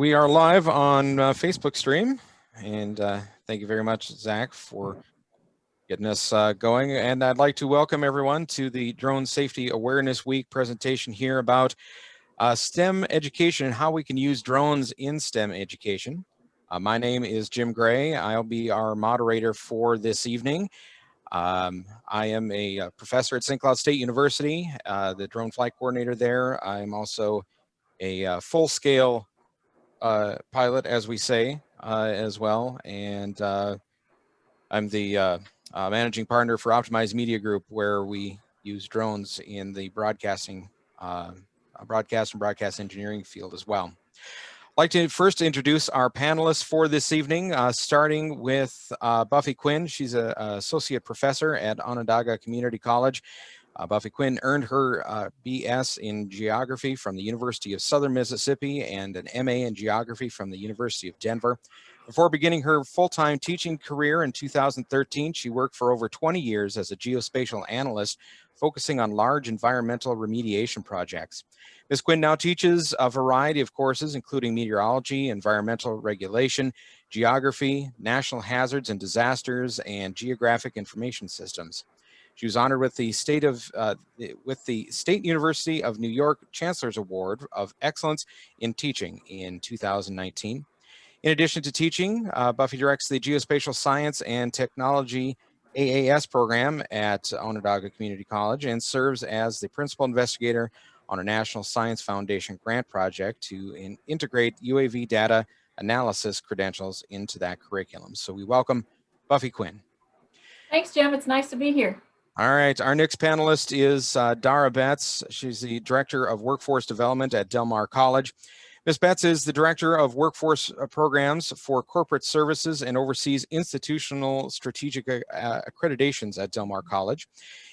We are live on Facebook stream, and thank you very much, Zach, for getting us going. And I'd like to welcome everyone to the Drone Safety Awareness Week presentation here about STEM education and how we can use drones in STEM education. My name is Jim Gray. I'll be our moderator for this evening. I am a professor at St. Cloud State University, the drone flight coordinator there. I'm also a full-scale pilot, as we say, as well. And I'm the managing partner for Optimized Media Group, where we use drones in the broadcast and broadcast engineering field as well. I'd like to first introduce our panelists for this evening, starting with Buffy Quinn. She's an associate professor at Onondaga Community College. Buffy Quinn earned her BS in geography from the University of Southern Mississippi and an MA in geography from the University of Denver. Before beginning her full-time teaching career in 2013, she worked for over 20 years as a geospatial analyst, focusing on large environmental remediation projects. Ms. Quinn now teaches a variety of courses, including meteorology, environmental regulation, geography, national hazards and disasters, and geographic information systems. She was honored with the State University of New York Chancellor's Award of Excellence in Teaching in 2019. In addition to teaching, Buffy directs the Geospatial Science and Technology AAS program at Onondaga Community College and serves as the principal investigator on a National Science Foundation grant project to integrate UAV data analysis credentials into that curriculum. So we welcome Buffy Quinn. Thanks, Jim. It's nice to be here. All right, our next panelist is Dara Betz. She's the Director of Workforce Development at Del Mar College. Ms. Betz is the Director of Workforce Programs for Corporate Services and oversees institutional strategic accreditations at Del Mar College.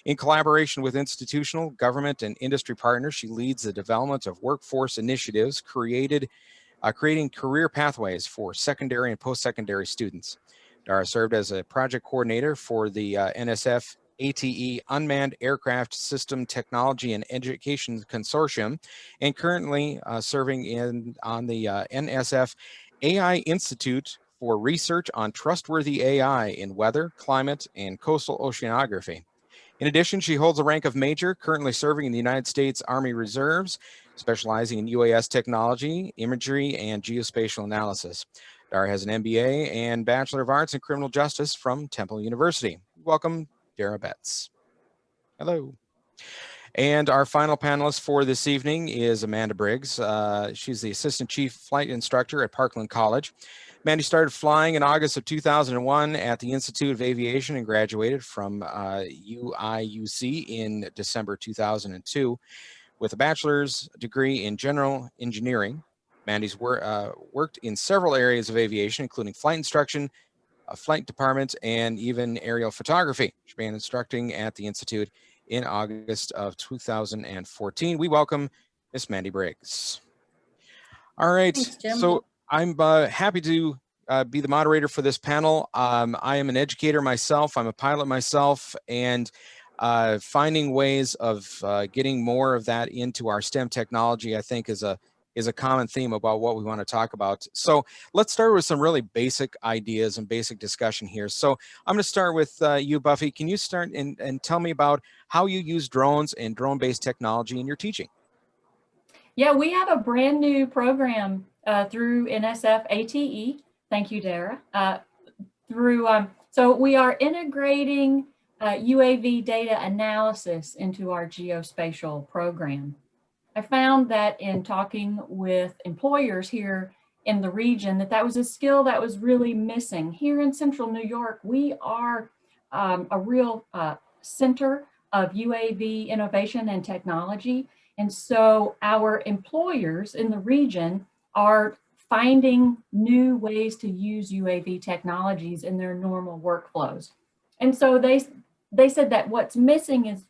In collaboration with institutional, government, and industry partners, she leads the development of workforce initiatives creating career pathways for secondary and post-secondary students. Dara served as a project coordinator for the NSF ATE Unmanned Aircraft System Technology and Education Consortium, and currently serving on the NSF AI Institute for Research on Trustworthy AI in Weather, Climate, and Coastal Oceanography. In addition, she holds the rank of Major, currently serving in the United States Army Reserves, specializing in UAS technology, imagery, and geospatial analysis. Dara has an MBA and Bachelor of Arts in Criminal Justice from Temple University. Welcome, Dara Betz. Hello. And our final panelist for this evening is Amanda Briggs. She's the Assistant Chief Flight Instructor at Parkland College. Mandy started flying in August of 2001 at the Institute of Aviation and graduated from UIUC in December 2002 with a bachelor's degree in general engineering. Mandy's worked in several areas of aviation, including flight instruction, flight department, and even aerial photography. She began instructing at the Institute in August of 2014. We welcome Miss Mandy Briggs. All right, Thanks, so I'm happy to be the moderator for this panel. I am an educator myself, I'm a pilot myself, and finding ways of getting more of that into our STEM technology, I think, is a common theme about what we want to talk about. So let's start with some really basic ideas and basic discussion here. So I'm going to start with you, Buffy. Can you start and tell me about how you use drones and drone-based technology in your teaching? Yeah, we have a brand new program through NSF ATE. Thank you, Dara. So we are integrating UAV data analysis into our geospatial program. I found that in talking with employers here in the region that was a skill that was really missing. Here in Central New York, we are a real center of UAV innovation and technology. And so our employers in the region are finding new ways to use UAV technologies in their normal workflows. And so they said that what's missing is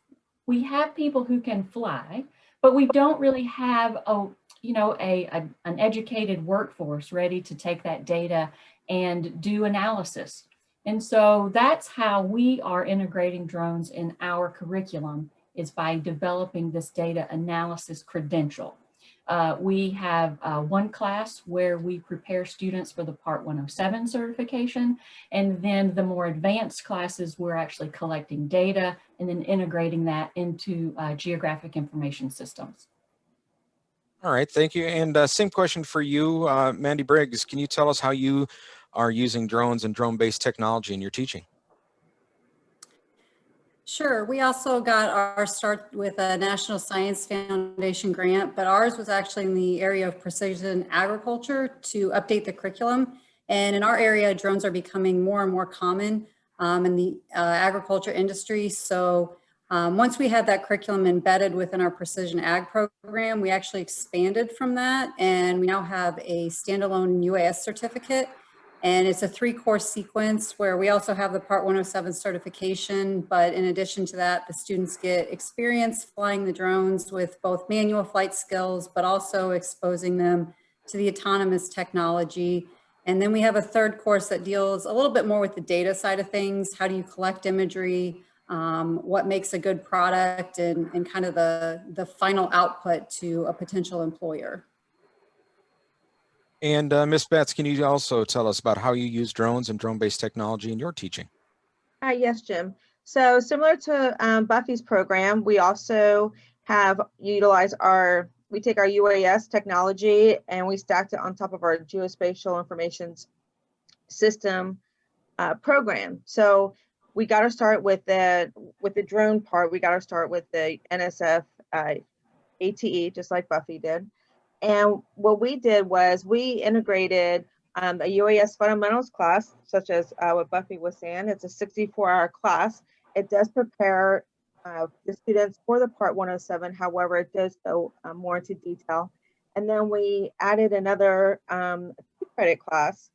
we have people who can fly, but we don't really have an educated workforce ready to take that data and do analysis. And so that's how we are integrating drones in our curriculum, is by developing this data analysis credential. We have one class where we prepare students for the Part 107 certification, and then the more advanced classes, we're actually collecting data and then integrating that into geographic information systems. All right, thank you. And same question for you, Mandy Briggs. Can you tell us how you are using drones and drone-based technology in your teaching? Sure. We also got our start with a National Science Foundation grant, but ours was actually in the area of precision agriculture to update the curriculum. And in our area, drones are becoming more and more common in the agriculture industry. So once we had that curriculum embedded within our precision ag program, we actually expanded from that. And we now have a standalone UAS certificate. And it's a 3-course sequence where we also have the Part 107 certification, but in addition to that, the students get experience flying the drones with both manual flight skills, but also exposing them to the autonomous technology. And then we have a 3rd course that deals a little bit more with the data side of things. How do you collect imagery? What makes a good product, and kind of the final output to a potential employer. And Ms. Betz, can you also tell us about how you use drones and drone-based technology in your teaching? Yes, Jim. So similar to Buffy's program, we also have utilized we take our UAS technology and we stacked it on top of our geospatial information system program. So we got to start with the drone part. We got to start with the NSF ATE, just like Buffy did. And what we did was we integrated a UAS fundamentals class, such as what Buffy was saying. It's a 64-hour class. It does prepare the students for the Part 107. However, it does go more into detail. And then we added another 2-credit class,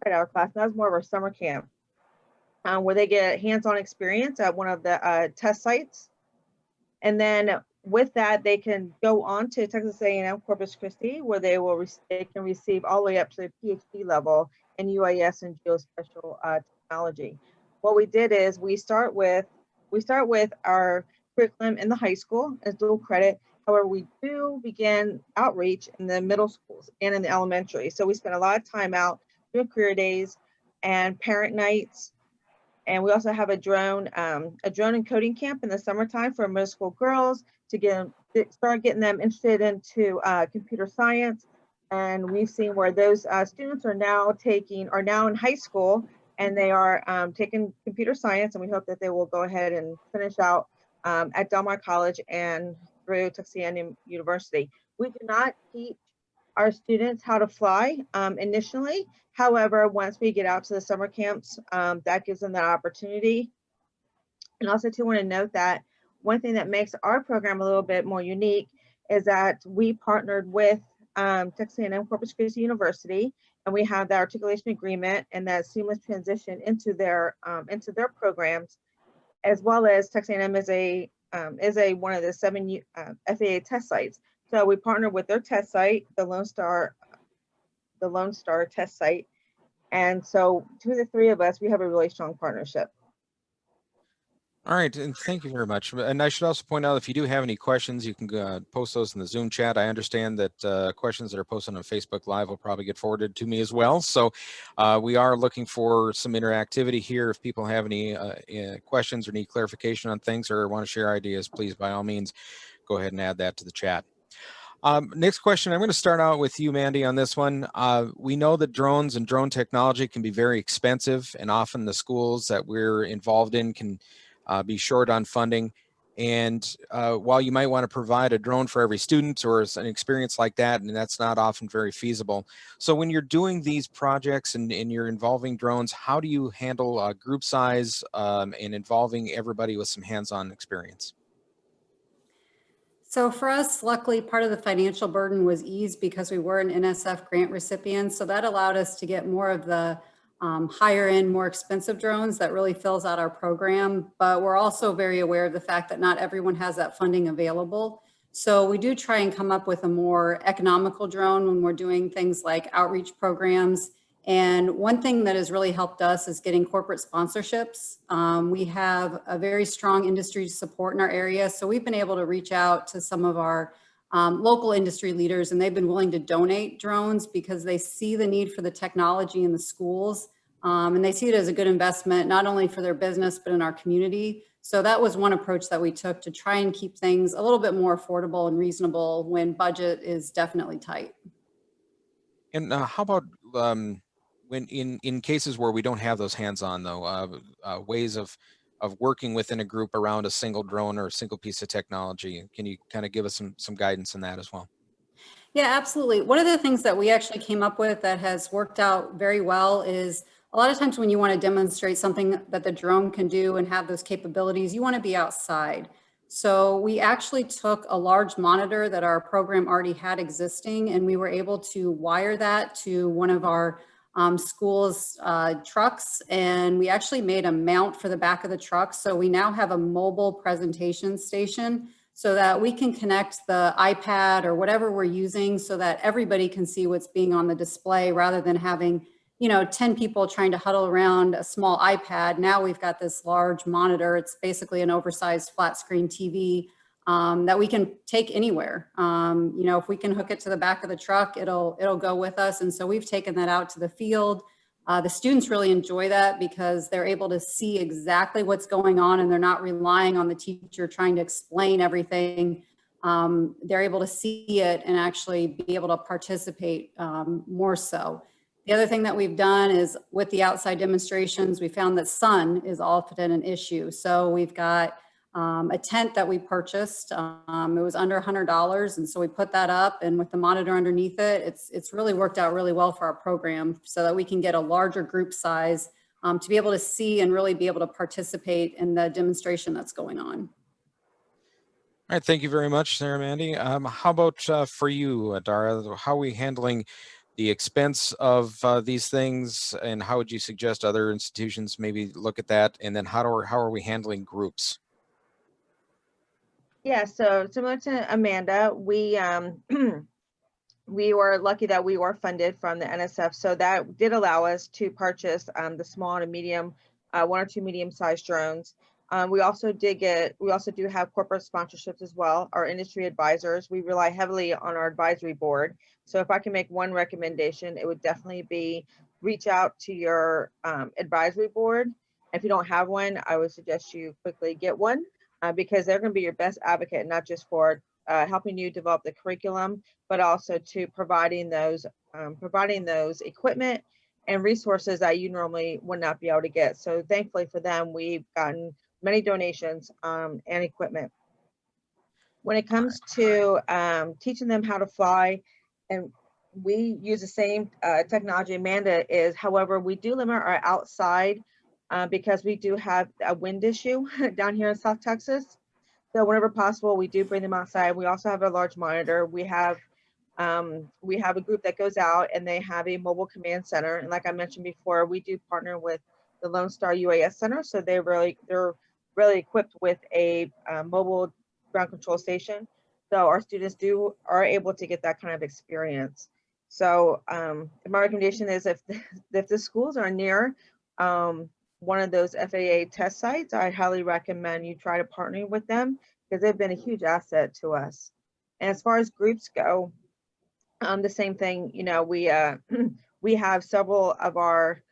credit-hour class. And that was more of a summer camp where they get hands-on experience at one of the test sites. And then with that, they can go on to Texas A&M Corpus Christi, where they can receive all the way up to the PhD level in UAS and geospatial technology. What we did is we start with our curriculum in the high school as dual credit. However, we do begin outreach in the middle schools and in the elementary. So we spend a lot of time out doing career days and parent nights. And we also have a drone and coding camp in the summertime for middle school girls to start getting them interested into computer science. And we've seen where those students are now in high school, and they are taking computer science, and we hope that they will go ahead and finish out at Del Mar College and through Texas A&M University. We do not teach our students how to fly initially. However, once we get out to the summer camps, that gives them that opportunity. And also too, want to note that one thing that makes our program a little bit more unique is that we partnered with Texas A&M Corpus Christi University, and we have the articulation agreement and that seamless transition into their programs, as well as Texas A&M is one of the 7 FAA test sites. So we partnered with their test site, the Lone Star test site. And so between the 3 of us, we have a really strong partnership. All right, and thank you very much. And I should also point out, if you do have any questions, you can post those in the Zoom chat. I understand that questions that are posted on Facebook Live will probably get forwarded to me as well. So we are looking for some interactivity here. If people have any questions or need clarification on things or want to share ideas, please, by all means, go ahead and add that to the chat. Next question, I'm going to start out with you, Mandy, on this one. We know that drones and drone technology can be very expensive, and often the schools that we're involved in can be short on funding. And while you might want to provide a drone for every student or an experience like that, and that's not often very feasible. So when you're doing these projects and you're involving drones, how do you handle group size and involving everybody with some hands-on experience? So for us, luckily, part of the financial burden was eased because we were an NSF grant recipient. So that allowed us to get more of the higher end, more expensive drones that really fills out our program. But we're also very aware of the fact that not everyone has that funding available. So we do try and come up with a more economical drone when we're doing things like outreach programs. And one thing that has really helped us is getting corporate sponsorships. We have a very strong industry support in our area. So we've been able to reach out to some of our local industry leaders, and they've been willing to donate drones because they see the need for the technology in the schools. And they see it as a good investment, not only for their business, but in our community. So that was one approach that we took to try and keep things a little bit more affordable and reasonable when budget is definitely tight. And how about when in cases where we don't have those hands-on though, ways of working within a group around a single drone or a single piece of technology? Can you kind of give us some guidance in that as well? Yeah, absolutely. One of the things that we actually came up with that has worked out very well is a lot of times when you want to demonstrate something that the drone can do and have those capabilities, you want to be outside. So we actually took a large monitor that our program already had existing, and we were able to wire that to one of our school's trucks, and we actually made a mount for the back of the truck. So we now have a mobile presentation station so that we can connect the iPad or whatever we're using so that everybody can see what's being on the display rather than having 10 people trying to huddle around a small iPad. Now we've got this large monitor. It's basically an oversized flat screen TV that we can take anywhere. If we can hook it to the back of the truck, it'll go with us. And so we've taken that out to the field. The students really enjoy that because they're able to see exactly what's going on and they're not relying on the teacher trying to explain everything. They're able to see it and actually be able to participate more so. The other thing that we've done is with the outside demonstrations, we found that sun is often an issue. So we've got a tent that we purchased. It was under $100. And so we put that up, and with the monitor underneath it, it's really worked out really well for our program so that we can get a larger group size to be able to see and really be able to participate in the demonstration that's going on. All right, thank you very much, Sarah Mandy. How about for you, Dara? How are we handling the expense of these things, and how would you suggest other institutions maybe look at that? And then how are we handling groups? Yeah, so similar to Amanda, we we were lucky that we were funded from the NSF, so that did allow us to purchase the small and medium, one or two medium-sized drones. We also do have corporate sponsorships as well. Our industry advisors, we rely heavily on our advisory board. So if I can make one recommendation, it would definitely be reach out to your advisory board. If you don't have one, I would suggest you quickly get one because they're going to be your best advocate, not just for helping you develop the curriculum, but also to providing those equipment and resources that you normally would not be able to get. So thankfully for them, we've gotten many donations and equipment. When it comes to teaching them how to fly, and we use the same technology Amanda is, however, we do limit our outside because we do have a wind issue down here in South Texas. So whenever possible, we do bring them outside. We also have a large monitor. We have a group that goes out and they have a mobile command center. And like I mentioned before, we do partner with the Lone Star UAS Center. So they're really equipped with a mobile ground control station. So our students are able to get that kind of experience. So my recommendation is if the schools are near one of those FAA test sites, I highly recommend you try to partner with them because they've been a huge asset to us. And as far as groups go, the same thing, we have several of our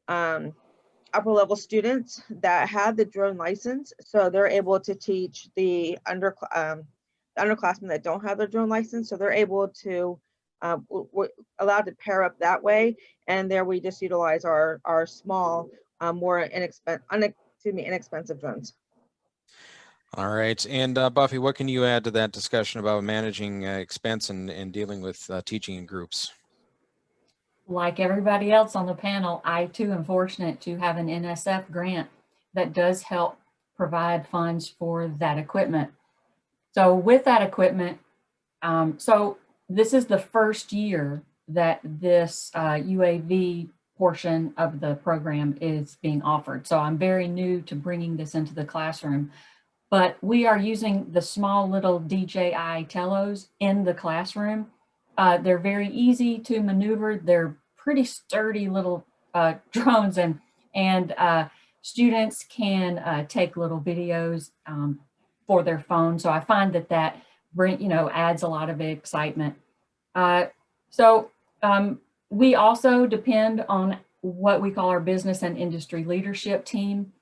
upper level students that have the drone license. So they're able to teach the underclassmen that don't have their drone license. So they're able to, we're allowed to pair up that way. And there we just utilize our small, more inexpensive drones. All right. And Buffy, what can you add to that discussion about managing expense and dealing with teaching in groups? Like everybody else on the panel, I too am fortunate to have an NSF grant that does help provide funds for that equipment. So with that equipment, so this is the first year that this UAV portion of the program is being offered. So I'm very new to bringing this into the classroom, but we are using the small little DJI telos in the classroom. They're very easy to maneuver. They're pretty sturdy little drones, and students can take little videos for their phone. So I find that adds a lot of excitement. So we also depend on what we call our business and industry leadership team.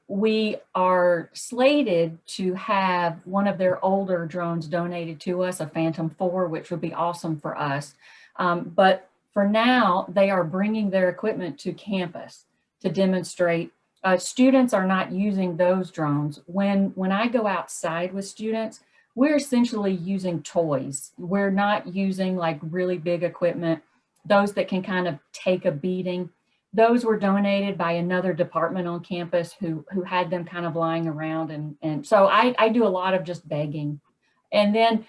We are slated to have one of their older drones donated to us, a Phantom 4, which would be awesome for us. But for now, they are bringing their equipment to campus to demonstrate. Students are not using those drones. When I go outside with students, we're essentially using toys. We're not using like really big equipment, those that can kind of take a beating. Those were donated by another department on campus who had them kind of lying around. And so I do a lot of just begging. And then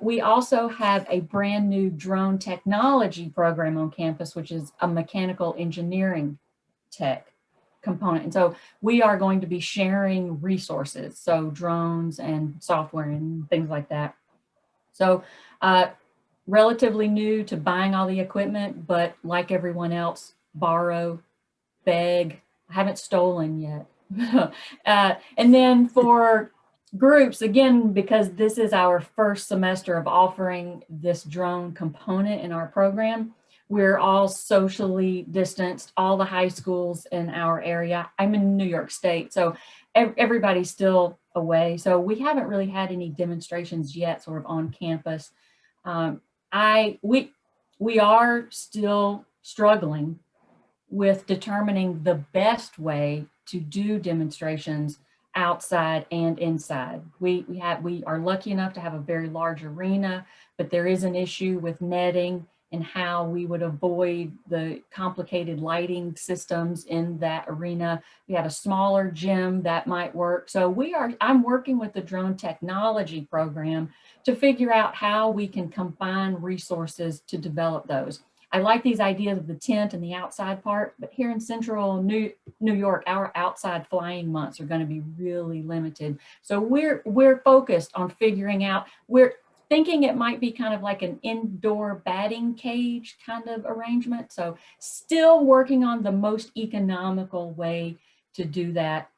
we also have a brand new drone technology program on campus, which is a mechanical engineering tech component. And so we are going to be sharing resources, so drones and software and things like that. So relatively new to buying all the equipment, but like everyone else, borrow, beg. I haven't stolen yet. And then for groups, again, because this is our first semester of offering this drone component in our program, we're all socially distanced, all the high schools in our area. I'm in New York State, so everybody's still away. So we haven't really had any demonstrations yet sort of on campus. We are still struggling with determining the best way to do demonstrations outside and inside. We are lucky enough to have a very large arena, but there is an issue with netting and how we would avoid the complicated lighting systems in that arena. We have a smaller gym that might work. So I'm working with the drone technology program to figure out how we can combine resources to develop those. I like these ideas of the tent and the outside part, but here in central New York, our outside flying months are going to be really limited. So we're focused on figuring out, we're thinking it might be kind of like an indoor batting cage kind of arrangement. So still working on the most economical way to do that,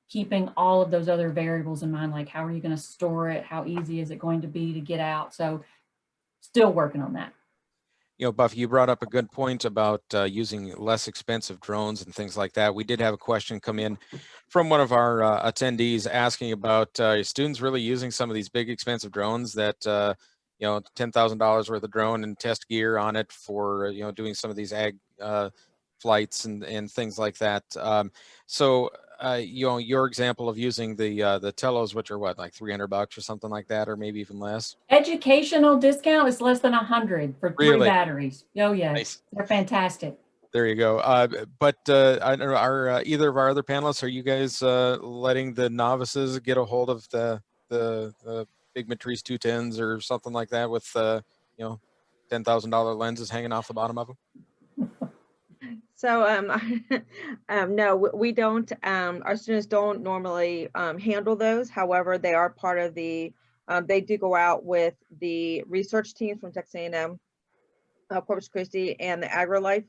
keeping all of those other variables in mind, like how are you going to store it? How easy is it going to be to get out? So still working on that. Buffy, you brought up a good point about using less expensive drones and things like that. We did have a question come in from one of our attendees asking about students really using some of these big expensive drones that, $10,000 worth of drone and test gear on it for, doing some of these ag flights and things like that. Your example of using the Telos, which are what, like $300 or something like that, or maybe even less. Educational discount is less than 100 for 3 Really? batteries. Oh yeah, Nice. They're fantastic. There you go. I don't know, are either of our other panelists, are you guys letting the novices get a hold of the big Matrice 210s or something like that with $10,000 lenses hanging off the bottom of them? So no, we don't. Our students don't normally handle those. However, they are part of the. They do go out with the research teams from Texas A&M, Corpus Christi, and the AgriLife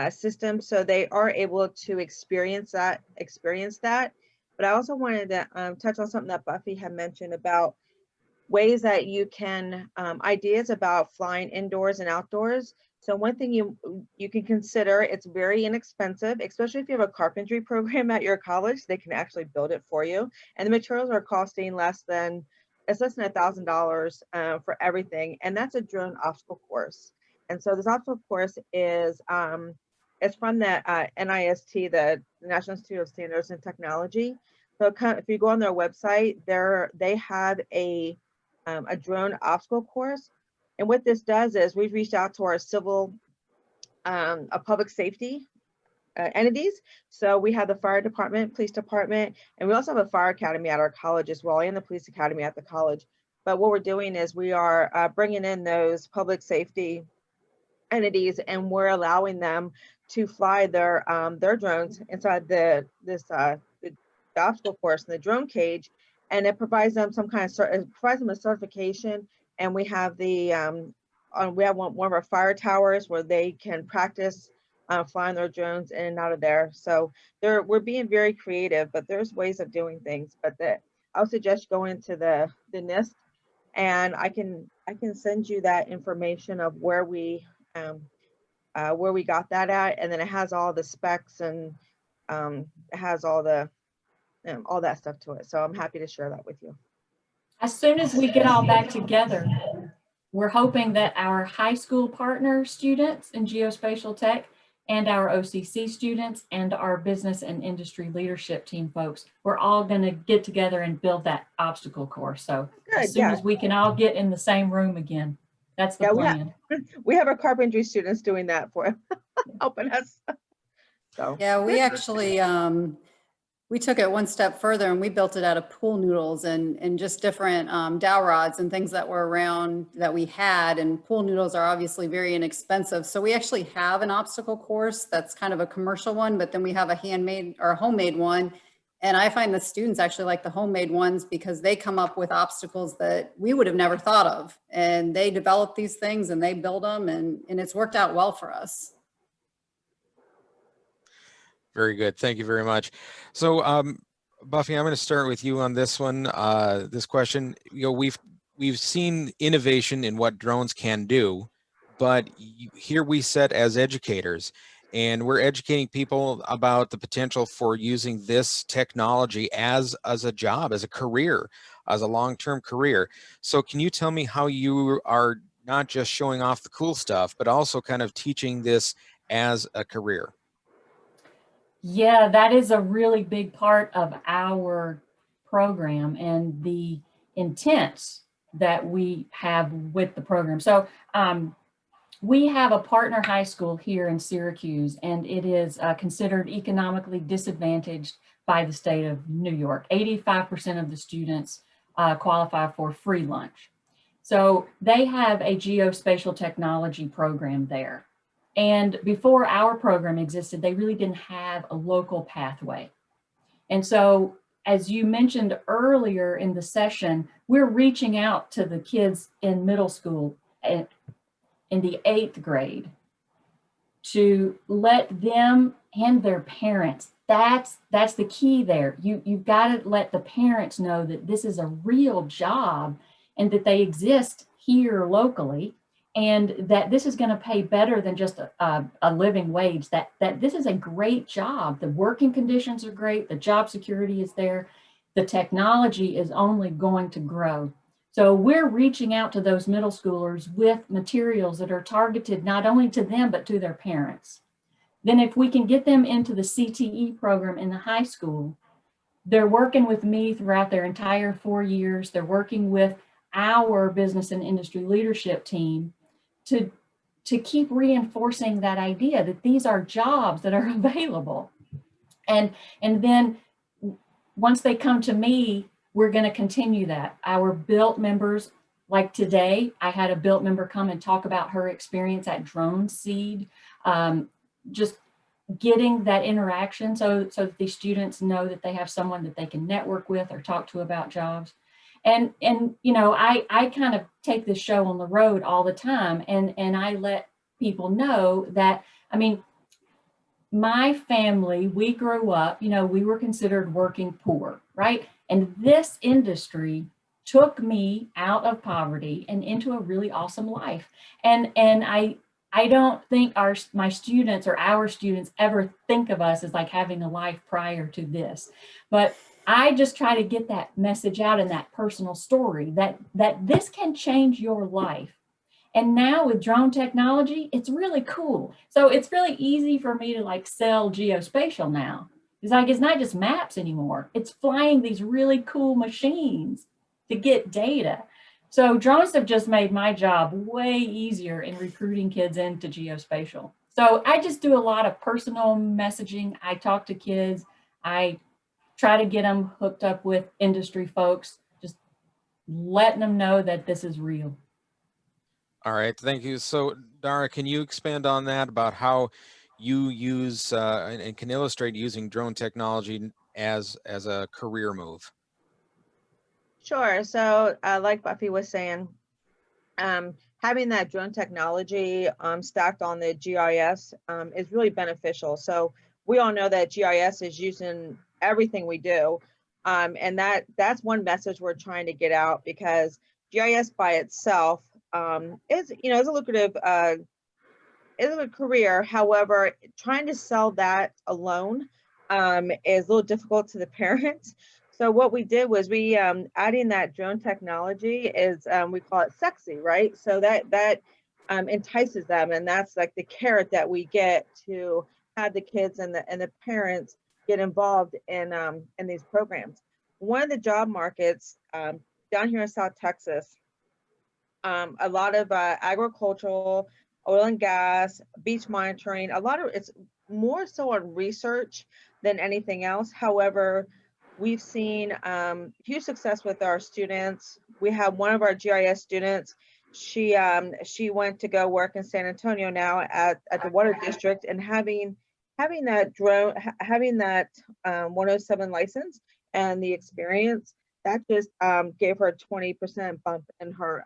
system, so they are able to experience that. But I also wanted to touch on something that Buffy had mentioned about ways that you can ideas about flying indoors and outdoors. So one thing you can consider, it's very inexpensive, especially if you have a carpentry program at your college. They can actually build it for you, and the materials are costing less than $1,000 for everything, and that's a drone obstacle course. And so this obstacle course is it's from the NIST, the National Institute of Standards and Technology. So if you go on their website, they have a drone obstacle course. And what this does is we've reached out to our civil, public safety entities. So we have the fire department, police department, and we also have a fire academy at our college as well, and the police academy at the college. But what we're doing is we are bringing in those public safety entities, and we're allowing them to fly their drones inside the obstacle course in the drone cage, and it provides them a certification. And we have we have one of our fire towers where they can practice flying their drones in and out of there. So we're being very creative, but there's ways of doing things. But I would suggest going to the NIST and I can send you that information of where we got that at, and then it has all the specs, and it has all the all that stuff to it. So I'm happy to share that with you. As soon as we get all that together, we're hoping that our high school partner students in geospatial tech and our OCC students and our business and industry leadership team folks, we're all going to get together and build that obstacle course. So as soon as we can all get in the same room again, that's the plan. We have our carpentry students doing that for helping us. So Yeah, we actually, we took it one step further and we built it out of pool noodles and just different dowel rods and things that were around that we had. And pool noodles are obviously very inexpensive. So we actually have an obstacle course that's kind of a commercial one, but then we have a handmade or a homemade one. And I find the students actually like the homemade ones because they come up with obstacles that we would have never thought of. And they develop these things and they build them, and it's worked out well for us. Very good. Thank you very much. So, Buffy, I'm going to start with you on this one. This question, we've seen innovation in what drones can do, but here we sit as educators, and we're educating people about the potential for using this technology as a job, as a career, as a long-term career. So can you tell me how you are not just showing off the cool stuff, but also kind of teaching this as a career? Yeah, that is a really big part of our program and the intent that we have with the program. So we have a partner high school here in Syracuse, and it is considered economically disadvantaged by the state of New York. 85% of the students qualify for free lunch. So they have a geospatial technology program there. And before our program existed, they really didn't have a local pathway. And so, as you mentioned earlier in the session, we're reaching out to the kids in middle school in the 8th grade to let them and their parents, that's the key there. You've got to let the parents know that this is a real job and that they exist here locally, and that this is going to pay better than just a living wage, that this is a great job. The working conditions are great. The job security is there. The technology is only going to grow. So we're reaching out to those middle schoolers with materials that are targeted not only to them, but to their parents. Then if we can get them into the CTE program in the high school, they're working with me throughout their entire 4 years. They're working with our business and industry leadership team to keep reinforcing that idea that these are jobs that are available. And then once they come to me, we're going to continue that. Our built members, like today, I had a built member come and talk about her experience at Drone Seed, just getting that interaction so that the students know that they have someone that they can network with or talk to about jobs. And you know, I kind of take this show on the road all the time, and I let people know that, I mean, my family, we grew up, you know, we were considered working poor, right? And this industry took me out of poverty and into a really awesome life. And I don't think my students or our students ever think of us as like having a life prior to this. But I just try to get that message out in that personal story that this can change your life. And now with drone technology, it's really cool. So it's really easy for me to like sell geospatial now. It's like, it's not just maps anymore. It's flying these really cool machines to get data. So drones have just made my job way easier in recruiting kids into geospatial. So I just do a lot of personal messaging. I talk to kids. I try to get them hooked up with industry folks, just letting them know that this is real. All right, thank you. So Dara, can you expand on that about how you use and can illustrate using drone technology as a career move? Sure. So like Buffy was saying, having that drone technology stacked on the GIS is really beneficial. So we all know that GIS is used in everything we do. And that's one message we're trying to get out, because GIS by itself is, is a lucrative career. However, trying to sell that alone is a little difficult to the parents. So what we did was we adding that drone technology is we call it sexy, right? So that entices them, and that's like the carrot that we get to have the kids and the parents get involved in these programs. One of the job markets down here in South Texas, a lot of agricultural, oil and gas, beach monitoring, it's more so on research than anything else. However, we've seen huge success with our students. We have one of our GIS students. She went to go work in San Antonio now at the water district, and having that drone, having that 107 license and the experience, that just gave her a 20% bump in her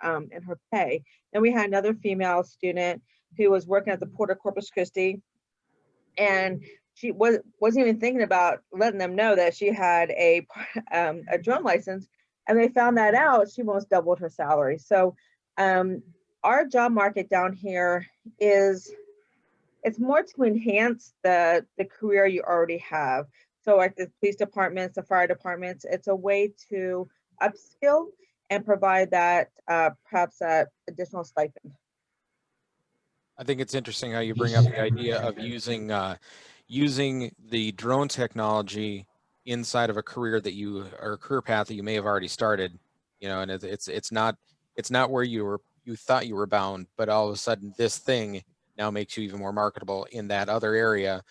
pay. And we had another female student who was working at the Port of Corpus Christi, and she wasn't even thinking about letting them know that she had a drone license, and they found that out. She almost doubled her salary. So our job market down here it's more to enhance the career you already have. So like the police departments, the fire departments, it's a way to upskill and provide that perhaps that additional stipend. I think it's interesting how you bring up the idea of using the drone technology inside of a career that you, or a career path that you may have already started, and it's not where you thought you were bound, but all of a sudden this thing now makes you even more marketable in that other area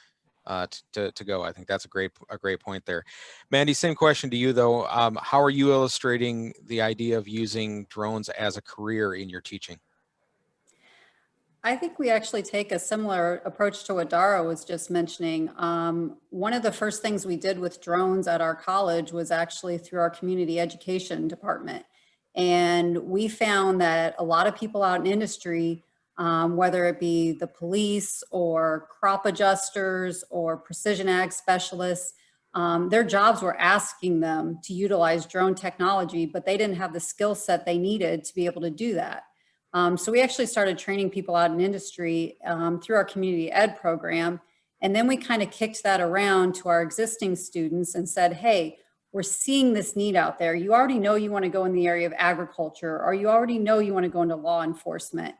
to go. I think that's a great point there. Mandy, same question to you though. How are you illustrating the idea of using drones as a career in your teaching? I think we actually take a similar approach to what Dara was just mentioning. One of the first things we did with drones at our college was actually through our community education department. And we found that a lot of people out in industry, whether it be the police or crop adjusters or precision ag specialists, their jobs were asking them to utilize drone technology, but they didn't have the skill set they needed to be able to do that. So we actually started training people out in industry through our community ed program. And then we kind of kicked that around to our existing students and said, hey, we're seeing this need out there. You already know you want to go in the area of agriculture, or you already know you want to go into law enforcement.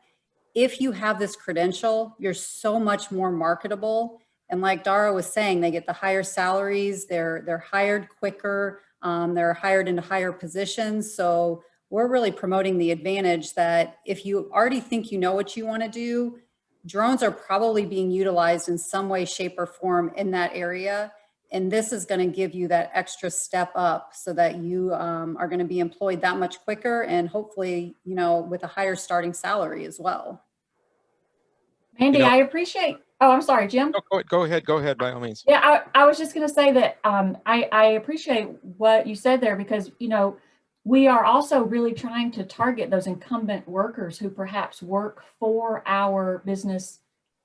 If you have this credential, you're so much more marketable. And like Dara was saying, they get the higher salaries, they're hired quicker, they're hired into higher positions. So we're really promoting the advantage that if you already think you know what you want to do, drones are probably being utilized in some way, shape, or form in that area. And this is going to give you that extra step up so that you are going to be employed that much quicker, and hopefully, with a higher starting salary as well. Mandy, I appreciate, oh, I'm sorry, Jim. Go ahead, by all means. Yeah, I was just going to say that I appreciate what you said there, because, we are also really trying to target those incumbent workers who perhaps work for our business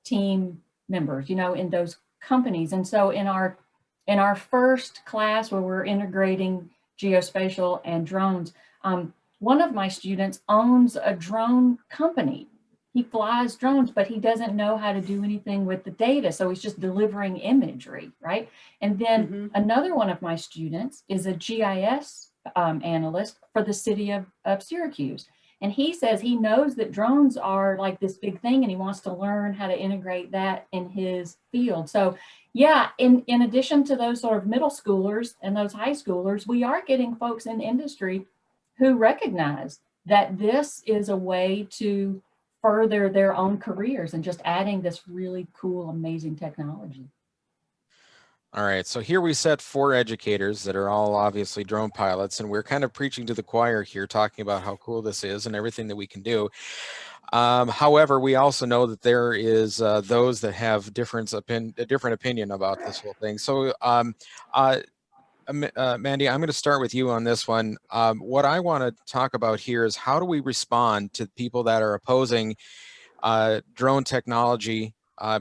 team members, in those companies. And so in our first class where we're integrating geospatial and drones, one of my students owns a drone company. He flies drones, but he doesn't know how to do anything with the data. So he's just delivering imagery, right? And then another one of my students is a GIS analyst for the city of Syracuse. And he says he knows that drones are like this big thing, and he wants to learn how to integrate that in his field. So yeah, in addition to those sort of middle schoolers and those high schoolers, we are getting folks in industry who recognize that this is a way to further their own careers and just adding this really cool, amazing technology. All right, so here we set 4 educators that are all obviously drone pilots, and we're kind of preaching to the choir here, talking about how cool this is and everything that we can do. However, we also know that there is those that have a different opinion about this whole thing. So, Mandy, I'm going to start with you on this one. What I want to talk about here is how do we respond to people that are opposing drone technology,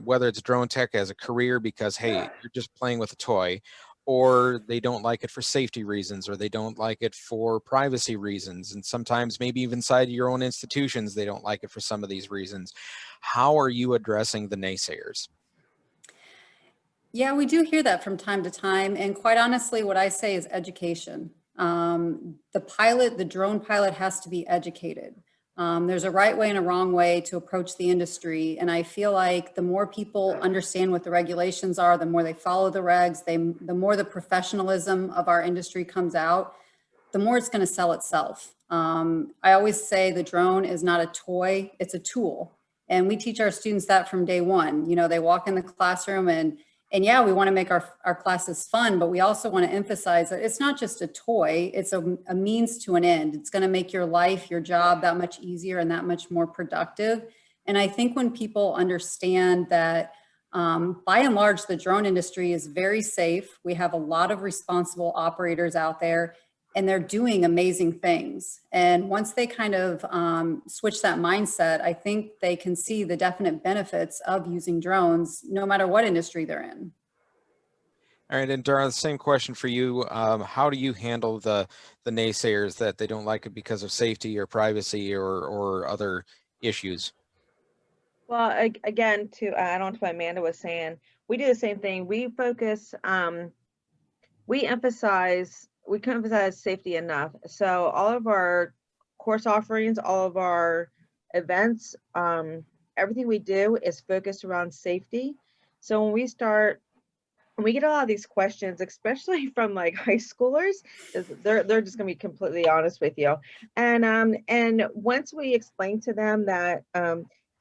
whether it's drone tech as a career because, hey, you're just playing with a toy, or they don't like it for safety reasons, or they don't like it for privacy reasons. And sometimes maybe even inside your own institutions, they don't like it for some of these reasons. How are you addressing the naysayers? Yeah, we do hear that from time to time. And quite honestly, what I say is education. The drone pilot has to be educated. There's a right way and a wrong way to approach the industry. And I feel like the more people understand what the regulations are, the more they follow the regs, the more the professionalism of our industry comes out, the more it's going to sell itself. I always say the drone is not a toy, it's a tool. And we teach our students that from day one. You know, they walk in the classroom and yeah, we want to make our classes fun, but we also want to emphasize that it's not just a toy, it's a means to an end. It's going to make your life, your job that much easier and that much more productive. And I think when people understand that, by and large, the drone industry is very safe. We have a lot of responsible operators out there, and they're doing amazing things. And once they kind of switch that mindset, I think they can see the definite benefits of using drones, no matter what industry they're in. All right, and Dara, the same question for you. How do you handle the naysayers that they don't like it because of safety or privacy or other issues? Well, again, to add on to what Amanda was saying, we do the same thing. We focus, we can emphasize safety enough. So all of our course offerings, all of our events, everything we do is focused around safety. So when we get a lot of these questions, especially from like high schoolers, they're just gonna be completely honest with you. And once we explain to them that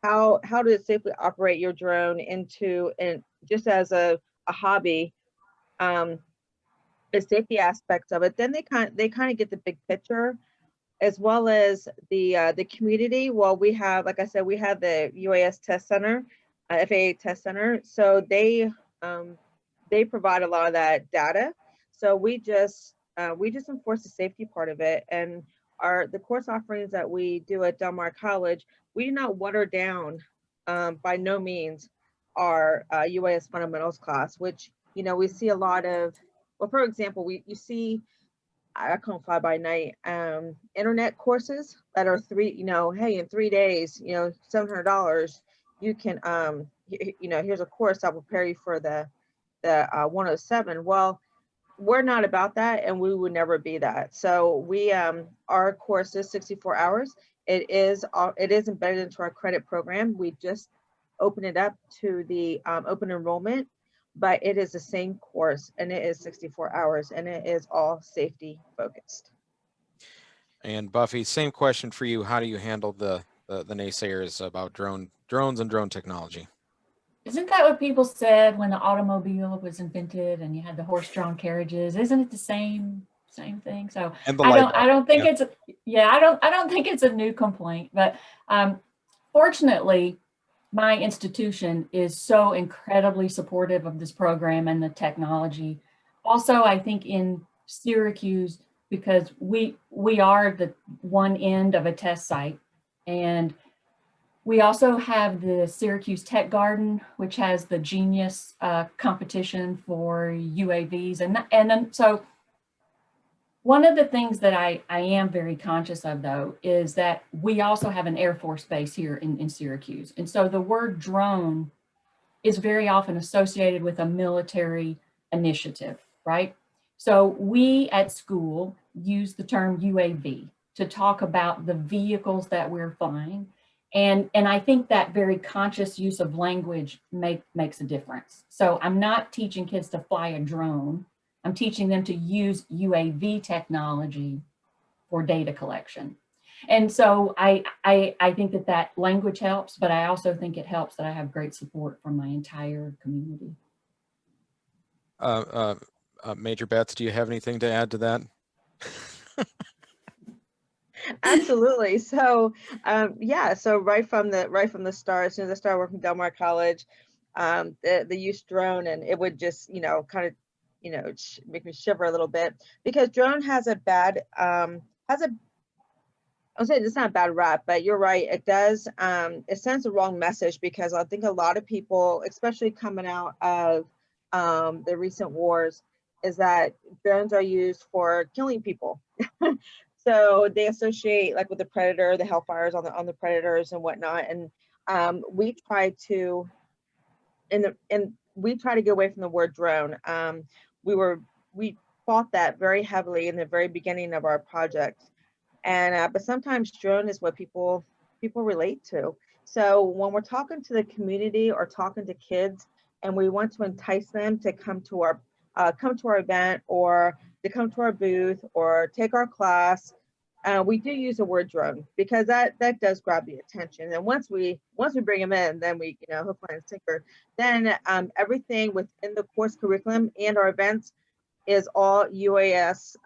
how to safely operate your drone and just as a hobby, the safety aspects of it, then they kind of get the big picture, as well as the community. Well, we have, like I said, we have the UAS test center, FAA test center, so they provide a lot of that data. So we just enforce the safety part of it, and the course offerings that we do at Del Mar College, we do not water down by no means our UAS fundamentals class, which, you know, we see a lot of. Well, for example, you see, I call them fly by night internet courses that are hey, in 3 days, $700, you can here's a course that will prepare you for the 107. Well, we're not about that, and we would never be that. So we our course is 64 hours. It is embedded into our credit program. We just opened it up to the open enrollment, but it is the same course, and it is 64 hours, and it is all safety focused. And Buffy, same question for you. How do you handle the naysayers about drones and drone technology? Isn't that what people said when the automobile was invented and you had the horse-drawn carriages? Isn't it the same thing? So And the I don't think it's I don't think it's a new complaint, but fortunately, my institution is so incredibly supportive of this program and the technology. Also, I think in Syracuse, because we are the one end of a test site, and we also have the Syracuse Tech Garden, which has the Genius competition for UAVs. And so one of the things that I am very conscious of, though, is that we also have an Air Force base here in Syracuse. And so the word drone is very often associated with a military initiative, right? So we at school use the term UAV to talk about the vehicles that we're flying. And I think that very conscious use of language makes a difference. So I'm not teaching kids to fly a drone. I'm teaching them to use UAV technology for data collection. And so I think that language helps, but I also think it helps that I have great support from my entire community. Major Betz, do you have anything to add to that? Absolutely. So so right from the start, as soon as I started working at Del Mar College, the use drone, and it would just kind of make me shiver a little bit, because drone has a bad I'll say it's not a bad rap, but you're right, it does. It sends the wrong message, because I think a lot of people, especially coming out of the recent wars, is that drones are used for killing people. So they associate like with the predator, the hellfires on the predators and whatnot. And we try to, we try to get away from the word drone. We fought that very heavily in the very beginning of our project. And but sometimes drone is what people relate to. So when we're talking to the community or talking to kids, and we want to entice them to come to our event, or to come to our booth, or take our class, we do use the word drone, because that does grab the attention. And once we bring them in, then we, hook, line, and sinker. Then everything within the course curriculum and our events is all UAS,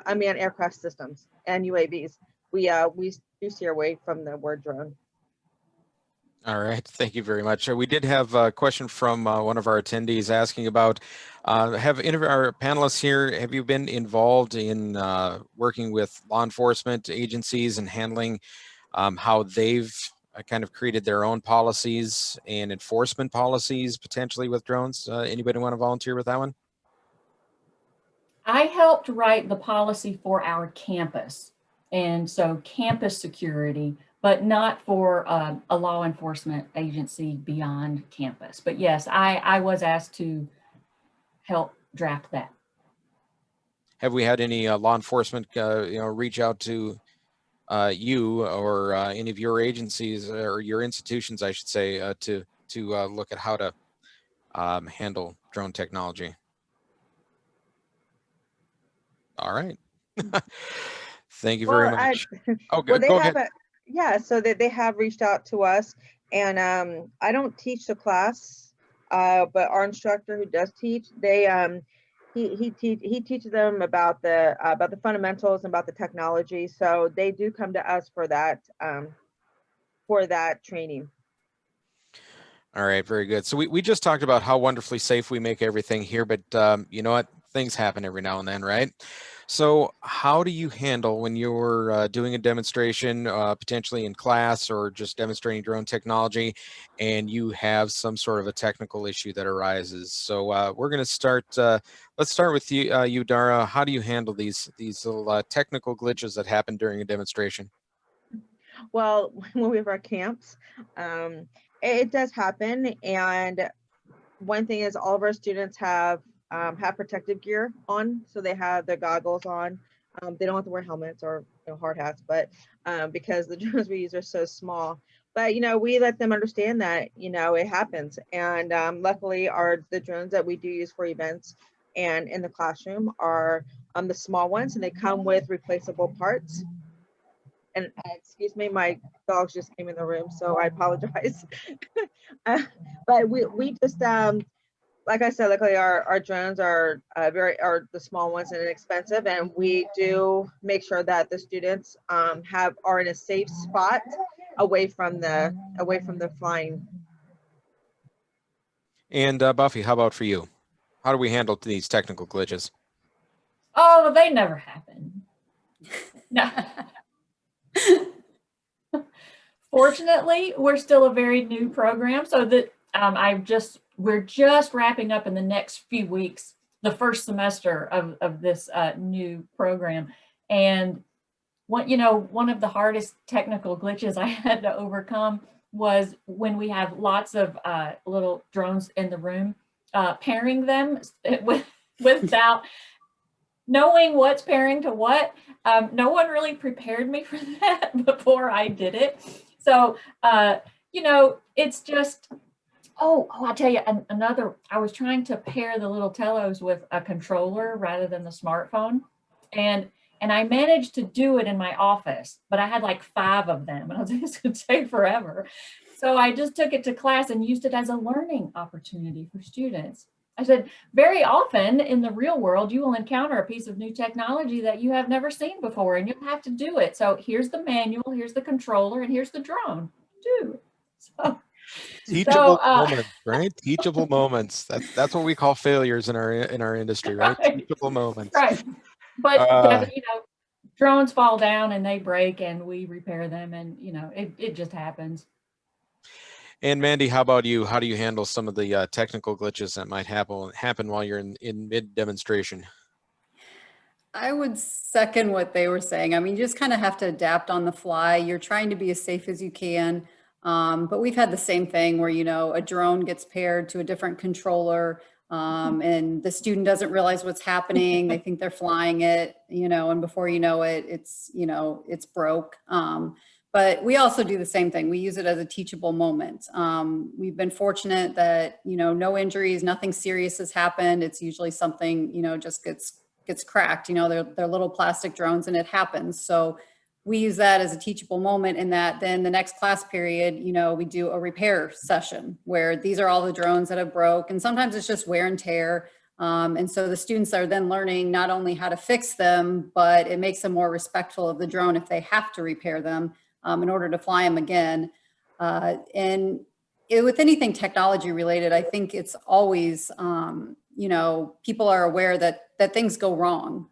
unmanned aircraft systems, and UAVs. We do steer away from the word drone. All right, thank you very much. We did have a question from one of our attendees asking about, have any of our panelists here, have you been involved in working with law enforcement agencies and handling how they've kind of created their own policies and enforcement policies potentially with drones? Anybody want to volunteer with that one? I helped write the policy for our campus, and so campus security, but not for a law enforcement agency beyond campus. But yes, I was asked to help draft that. Have we had any law enforcement, reach out to you or any of your agencies or your institutions, I should say, to look at how to handle drone technology? All right. Thank you very much. Well, they have so they have reached out to us, and I don't teach the class, but our instructor who does teach, he teaches them about the fundamentals and about the technology. So they do come to us for that training. All right, very good. So we just talked about how wonderfully safe we make everything here, but you know what? Things happen every now and then, right? So how do you handle when you're doing a demonstration, potentially in class or just demonstrating drone technology, and you have some sort of a technical issue that arises? So we're going to start, let's start with you, Dara. How do you handle these little technical glitches that happen during a demonstration? Well, when we have our camps, it does happen. And one thing is, all of our students have protective gear on, so they have their goggles on. They don't have to wear helmets or hard hats, but because the drones we use are so small. But we let them understand that it happens. And luckily, the drones that we do use for events and in the classroom are the small ones, and they come with replaceable parts. And excuse me, my dogs just came in the room, so I apologize. But we just like I said, luckily our drones are the small ones and inexpensive, and we do make sure that the students are in a safe spot away from the flying. And Buffy, how about for you? How do we handle these technical glitches? Oh, they never happen. No. Fortunately, we're still a very new program, so that we're just wrapping up in the next few weeks the first semester of this new program. And one of the hardest technical glitches I had to overcome was when we have lots of little drones in the room, pairing them without knowing what's pairing to what. No one really prepared me for that before I did it. So, it's just, I'll tell you another. I was trying to pair the little Telos with a controller rather than the smartphone. And I managed to do it in my office, but I had like 5 of them, and I was like, this could take forever. So I just took it to class and used it as a learning opportunity for students. I said, very often in the real world, you will encounter a piece of new technology that you have never seen before, and you'll have to do it. So here's the manual, here's the controller, and here's the drone. Do it. So, Teachable moments, right? Teachable moments. That's what we call failures in our industry, right? Teachable moments. Right. But drones fall down and they break, and we repair them, and it just happens. And Mandy, how about you? How do you handle some of the technical glitches that might happen while you're in mid demonstration? I would second what they were saying. I mean, you just kind of have to adapt on the fly. You're trying to be as safe as you can. But we've had the same thing where, you know, a drone gets paired to a different controller, and the student doesn't realize what's happening. They think they're flying it, you know, and before you know it, it's, you know, it's broke. But we also do the same thing. We use it as a teachable moment. We've been fortunate that, you know, no injuries, nothing serious has happened. It's usually something, you know, just gets cracked, you know, they're little plastic drones and it happens. So we use that as a teachable moment, in that then the next class period, you know, we do a repair session where these are all the drones that have broke, and sometimes it's just wear and tear. And so the students are then learning not only how to fix them, but it makes them more respectful of the drone if they have to repair them in order to fly them again. With anything technology related, I think it's always, you know, people are aware that things go wrong.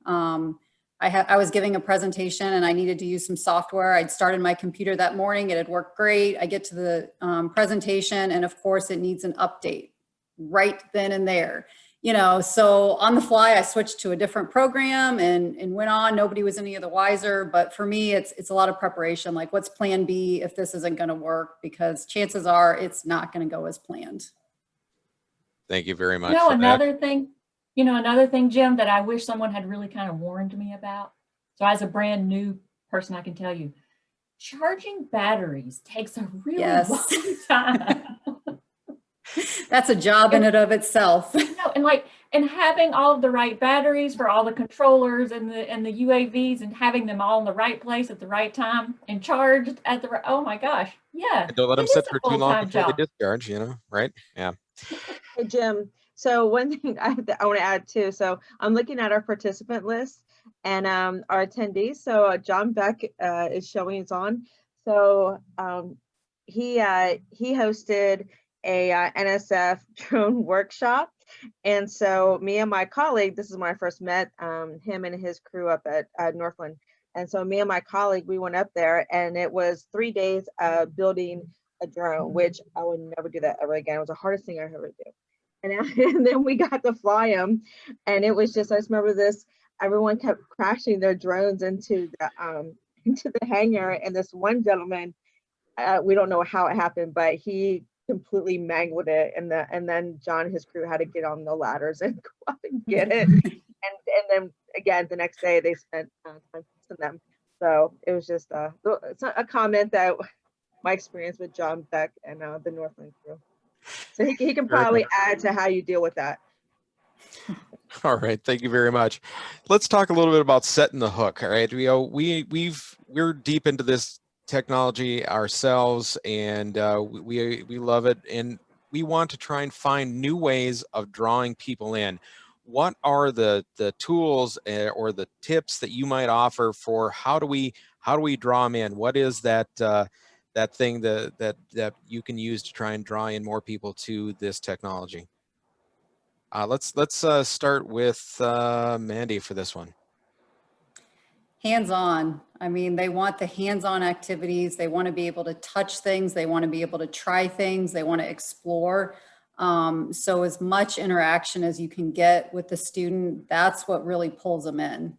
I was giving a presentation and I needed to use some software. I'd started my computer that morning. It had worked great. I get to the presentation, and of course it needs an update right then and there. You know, so on the fly, I switched to a different program and went on. Nobody was any of the wiser. But for me, it's a lot of preparation. Like, what's plan B if this isn't going to work? Because chances are it's not going to go as planned. Thank you very much. You know, for another thing, Jim, that I wish someone had really kind of warned me about. So as a brand new person, I can tell you, charging batteries takes a really long time. That's a job in and of itself. And having all of the right batteries for all the controllers and the UAVs, and having them all in the right place at the right time and charged at the right, oh my gosh. Yeah. And don't let them sit for too long before they discharge, you know, right? Yeah. Hey, Jim. So one thing I want to add too. So I'm looking at our participant list and our attendees. So John Beck is showing his on. So he hosted a NSF drone workshop. And so me and my colleague, this is when I first met him and his crew up at Northland. And so me and my colleague, we went up there, and it was 3 days of building a drone, which I would never do that ever again. It was the hardest thing I ever do. And then we got to fly them, and it was just, I just remember this, everyone kept crashing their drones into the hangar, and this one gentleman, we don't know how it happened, but he completely mangled it, and then John and his crew had to get on the ladders and go up and get it. and then again the next day they spent time fixing them. So it was just it's a comment that my experience with John Beck and the Northland crew. So he can probably add to how you deal with that. All right, thank you very much. Let's talk a little bit about setting the hook. All right, we're deep into this technology ourselves, and we love it, and we want to try and find new ways of drawing people in. What are the tools or the tips that you might offer for how do we draw them in? What is that thing that you can use to try and draw in more people to this technology? Let's start with Mandy for this one. Hands-on. I mean, they want the hands-on activities. They want to be able to touch things. They want to be able to try things. They want to explore. So as much interaction as you can get with the student, that's what really pulls them in.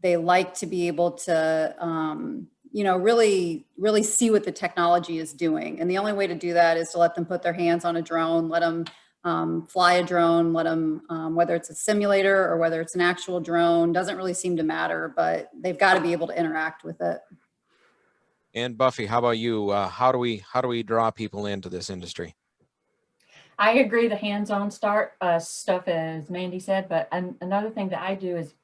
They like to be able to, you know, really see what the technology is doing. And the only way to do that is to let them put their hands on a drone, let them fly a drone, let them, whether it's a simulator or whether it's an actual drone, doesn't really seem to matter, but they've got to be able to interact with it. And Buffy, how about you? How do we draw people into this industry? I agree, the hands-on stuff, as Mandy said, but another thing that I do is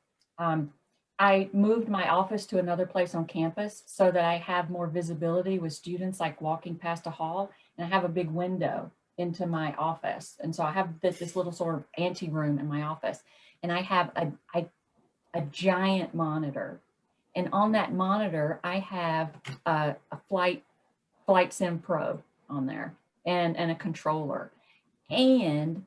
I moved my office to another place on campus so that I have more visibility with students, like walking past a hall, and I have a big window into my office. And so I have this little sort of ante room in my office, and I have a giant monitor. And on that monitor, I have a Flight Sim Pro on there and a controller. And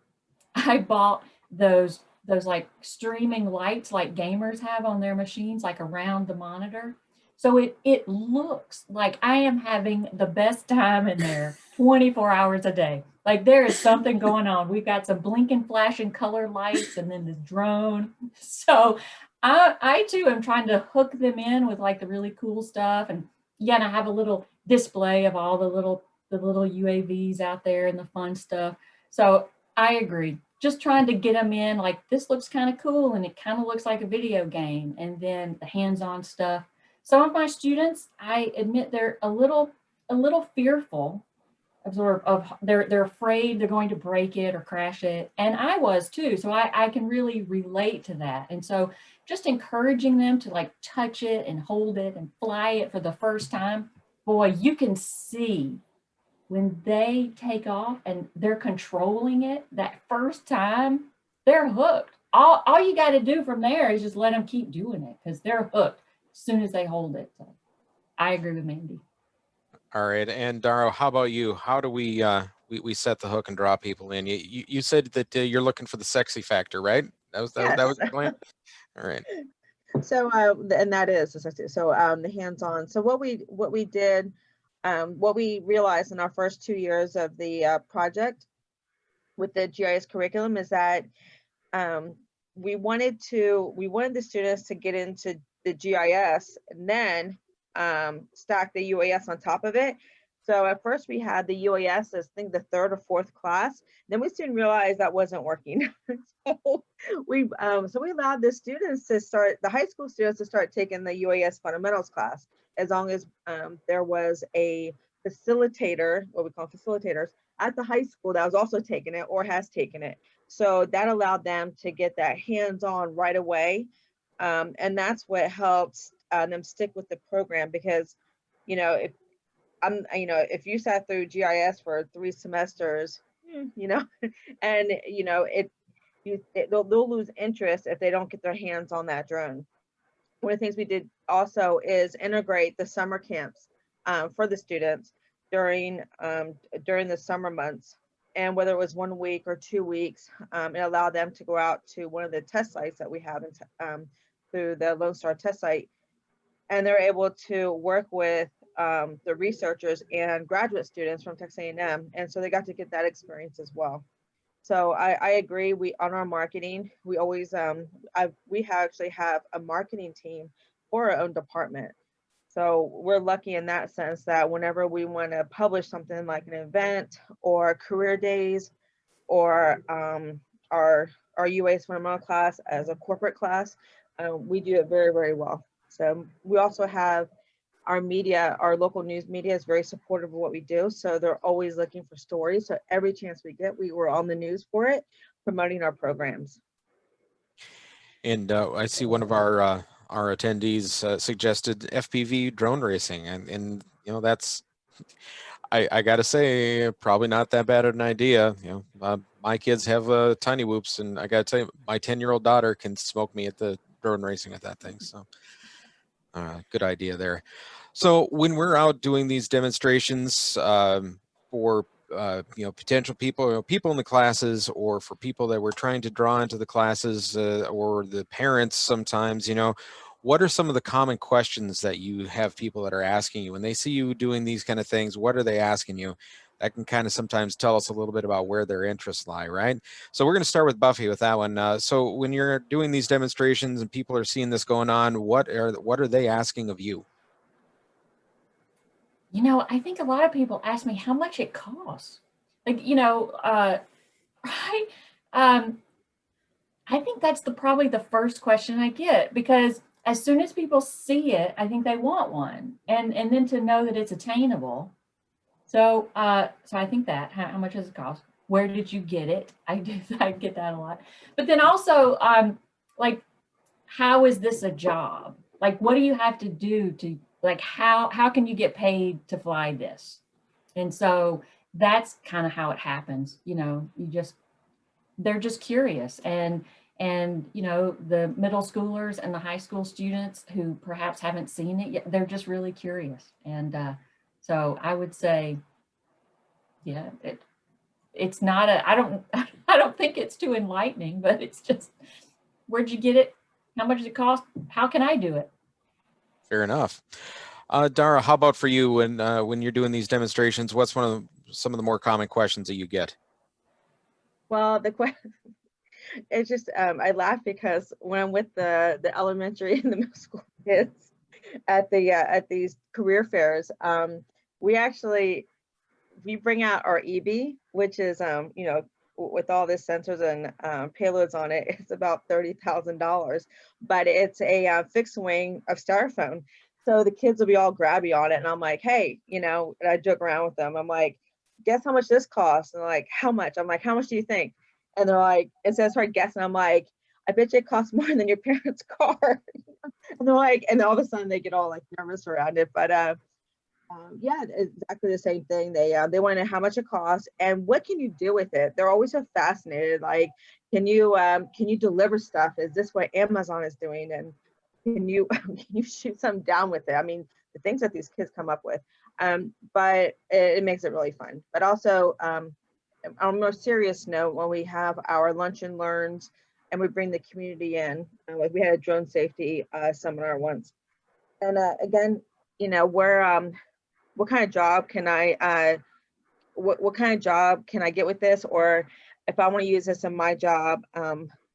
I bought those like streaming lights like gamers have on their machines, like around the monitor. So it looks like I am having the best time in there 24 hours a day. Like there is something going on. We've got some blinking, flashing color lights and then this drone. So I too am trying to hook them in with like the really cool stuff. And yeah, and I have a little display of all the little UAVs out there and the fun stuff. So I agree. Just trying to get them in like this looks kind of cool and it kind of looks like a video game. And then the hands-on stuff. Some of my students, I admit they're a little fearful of they're afraid they're going to break it or crash it. And I was too. So I can really relate to that. And so just encouraging them to like touch it and hold it and fly it for the first time. Boy, you can see when they take off and they're controlling it that first time, they're hooked. All you got to do from there is just let them keep doing it because they're hooked as soon as they hold it. So I agree with Mandy. All right, and Dara, how about you? How do we set the hook and draw people in? You said that you're looking for the sexy factor, right? That was Yes. the plan. All right. So and that is so the hands-on. So what we did, what we realized in our first 2 years of the project with the GIS curriculum is that we wanted the students to get into the GIS and then stack the UAS on top of it. So at first we had the UAS as I think the third or fourth class. Then we soon realized that wasn't working. So we allowed the students to start, the high school students to start taking the UAS fundamentals class, as long as there was a facilitator, what we call facilitators, at the high school that was also taking it or has taken it. So that allowed them to get that hands-on right away. And that's what helps them stick with the program, because, if you sat through GIS for 3 semesters, and they'll lose interest if they don't get their hands on that drone. One of the things we did also is integrate the summer camps for the students during the summer months. And whether it was 1 week or 2 weeks, it allowed them to go out to one of the test sites that we have through the Lone Star test site. And they're able to work with the researchers and graduate students from Texas A&M. And so they got to get that experience as well. So I agree. On our marketing, we always, we actually have a marketing team for our own department. So we're lucky in that sense that whenever we want to publish something like an event or career days or our UAS fundamental class as a corporate class, we do it very, very well. So we also have our media, our local news media is very supportive of what we do. So they're always looking for stories. So every chance we get, we were on the news for it, promoting our programs. And I see one of our attendees suggested FPV drone racing, and that's, I gotta say, probably not that bad of an idea. My kids have tiny whoops, and I gotta tell you, my 10-year-old daughter can smoke me at the drone racing at that thing. So good idea there. So when we're out doing these demonstrations for potential people in the classes, or for people that we're trying to draw into the classes, or the parents sometimes, what are some of the common questions that you have people that are asking you when they see you doing these kind of things? What are they asking you? That can kind of sometimes tell us a little bit about where their interests lie, right? So we're going to start with Buffy with that one. So when you're doing these demonstrations and people are seeing this going on, what are they asking of you? I think a lot of people ask me how much it costs. Like, right? I think that's probably the first question I get, because as soon as people see it, I think they want one, and then to know that it's attainable. So so I think that how much does it cost? Where did you get it? I get that a lot. But then also like, how is this a job? Like, what do you have to do to, like, how can you get paid to fly this? And so that's kind of how it happens. They're just curious. And the middle schoolers and the high school students who perhaps haven't seen it yet, they're just really curious. And so I would say, yeah, it's not I don't think it's too enlightening, but it's just, where'd you get it? How much does it cost? How can I do it? Fair enough. Dara, how about for you when you're doing these demonstrations? What's some of the more common questions that you get? Well, the question, it's just I laugh because when I'm with the elementary and the middle school kids at these career fairs, we bring out our EB, which is with all the sensors and payloads on it, it's about $30,000, but it's a fixed wing of styrofoam. So the kids will be all grabby on it, and I'm like, hey, and I joke around with them. I'm like, guess how much this costs? And they're like, how much? I'm like, how much do you think? And they're like, and so I start guessing. I'm like, I bet you it costs more than your parents' car. And they're like, and all of a sudden they get all like nervous around it. But yeah, exactly the same thing. They want to know how much it costs and what can you do with it. They're always so fascinated. Like, can you deliver stuff? Is this what Amazon is doing? And can you can you shoot something down with it? I mean, the things that these kids come up with. But it makes it really fun. But also, on a more serious note, when we have our lunch and learns and we bring the community in, like we had a drone safety seminar once, and again, we're what kind of job can I what kind of job can I get with this? Or if I want to use this in my job,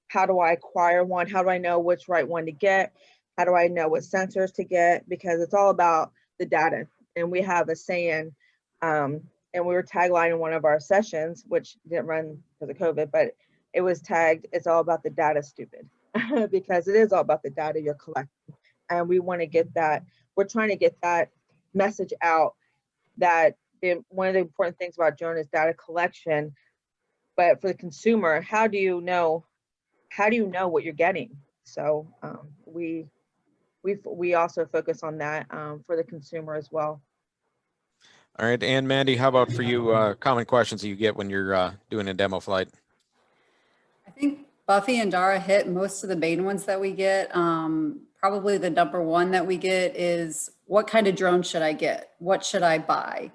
how do I acquire one? How do I know which right one to get? How do I know what sensors to get? Because it's all about the data. And we have a saying, and we were taglining one of our sessions, which didn't run because of COVID, but it was tagged, it's all about the data, stupid. Because it is all about the data you're collecting. And we want to get that, we're trying to get that message out that one of the important things about drone is data collection, but for the consumer, how do you know what you're getting? So we also focus on that for the consumer as well. All right, and Mandy, how about for you? Common questions that you get when you're doing a demo flight? I think Buffy and Dara hit most of the main ones that we get. Probably the number one that we get is, what kind of drone should I get? What should I buy?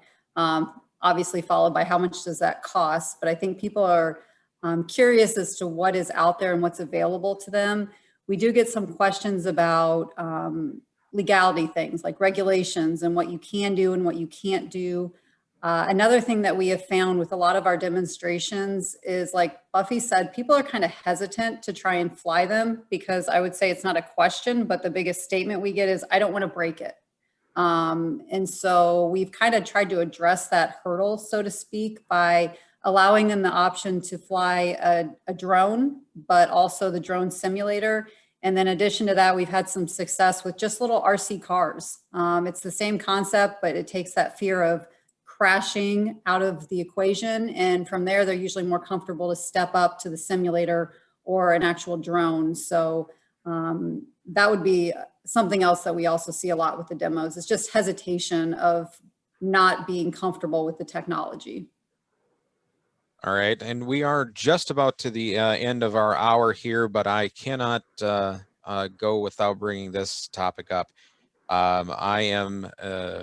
Obviously followed by how much does that cost? But I think people are curious as to what is out there and what's available to them. We do get some questions about legality things like regulations and what you can do and what you can't do. Another thing that we have found with a lot of our demonstrations is, like Buffy said, people are kind of hesitant to try and fly them because I would say it's not a question, but the biggest statement we get is, I don't want to break it. And so we've kind of tried to address that hurdle, so to speak, by allowing them the option to fly a drone, but also the drone simulator. And then in addition to that, we've had some success with just little RC cars. It's the same concept, but it takes that fear of crashing out of the equation. And from there, they're usually more comfortable to step up to the simulator or an actual drone. So that would be something else that we also see a lot with the demos. It's just hesitation of not being comfortable with the technology. All right, and we are just about to the end of our hour here, but I cannot go without bringing this topic up. I am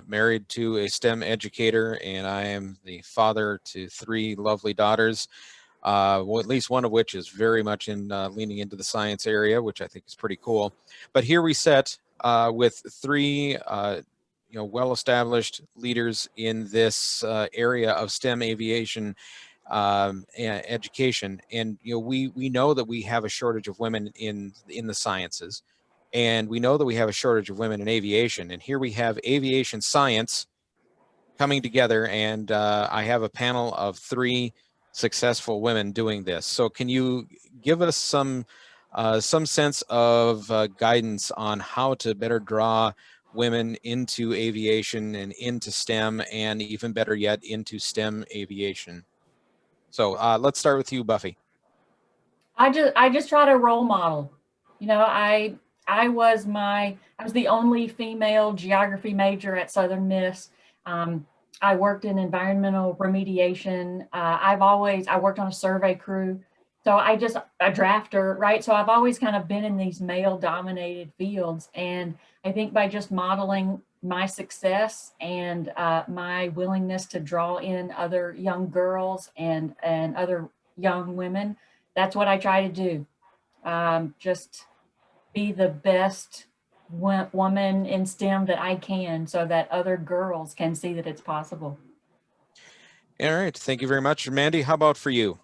married to a STEM educator, and I am the father to 3 lovely daughters, well, at least one of which is very much leaning into the science area, which I think is pretty cool. But here we sit with 3 well-established leaders in this area of STEM aviation education, and we know that we have a shortage of women in the sciences. And we know that we have a shortage of women in aviation. And here we have aviation science coming together. And I have a panel of 3 successful women doing this. So can you give us some sense of guidance on how to better draw women into aviation and into STEM, and even better yet, into STEM aviation? So let's start with you, Buffy. I just try to role model. I was the only female geography major at Southern Miss. I worked in environmental remediation. I worked on a survey crew. So a drafter, right? So I've always kind of been in these male dominated fields. And I think by just modeling my success and my willingness to draw in other young girls and other young women, that's what I try to do. Just be the best woman in STEM that I can, so that other girls can see that it's possible. All right, thank you very much. Mandy, how about for you?